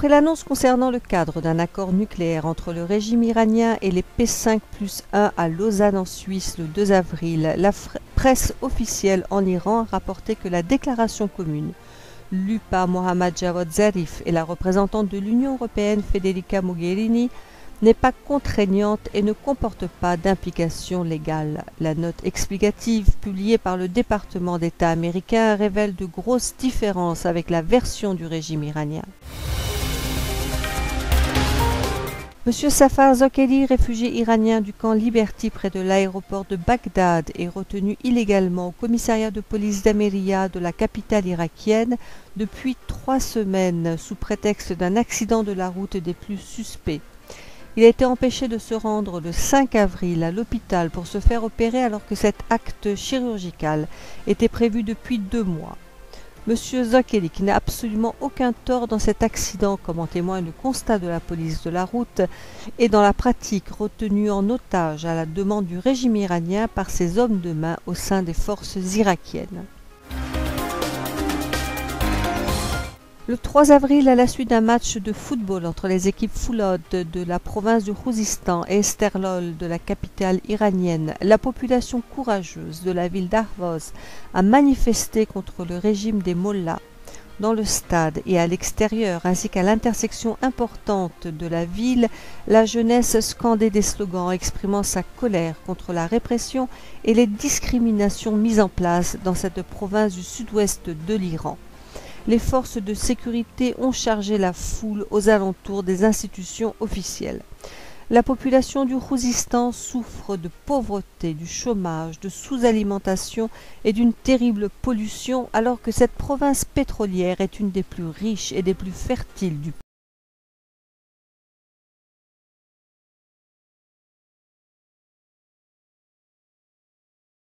Après l'annonce concernant le cadre d'un accord nucléaire entre le régime iranien et les P5+1 à Lausanne en Suisse le 2 avril, la presse officielle en Iran a rapporté que la déclaration commune, lue par Mohammad Javad Zarif et la représentante de l'Union européenne Federica Mogherini, n'est pas contraignante et ne comporte pas d'implication légale. La note explicative publiée par le département d'État américain révèle de grosses différences avec la version du régime iranien. M. Safar Zokeli, réfugié iranien du camp Liberty près de l'aéroport de Bagdad, est retenu illégalement au commissariat de police d'Ameria de la capitale irakienne depuis 3 semaines sous prétexte d'un accident de la route des plus suspects. Il a été empêché de se rendre le 5 avril à l'hôpital pour se faire opérer alors que cet acte chirurgical était prévu depuis 2 mois. M. Zokeli, qui n'a absolument aucun tort dans cet accident, comme en témoigne le constat de la police de la route, est dans la pratique retenu en otage à la demande du régime iranien par ses hommes de main au sein des forces irakiennes. Le 3 avril, à la suite d'un match de football entre les équipes Foulod de la province du Khouzistan et Esterlol de la capitale iranienne, la population courageuse de la ville d'Ahvaz a manifesté contre le régime des mollahs. Dans le stade et à l'extérieur, ainsi qu'à l'intersection importante de la ville, la jeunesse scandait des slogans exprimant sa colère contre la répression et les discriminations mises en place dans cette province du sud-ouest de l'Iran. Les forces de sécurité ont chargé la foule aux alentours des institutions officielles. La population du Khouzistan souffre de pauvreté, du chômage, de sous-alimentation et d'une terrible pollution, alors que cette province pétrolière est une des plus riches et des plus fertiles du pays.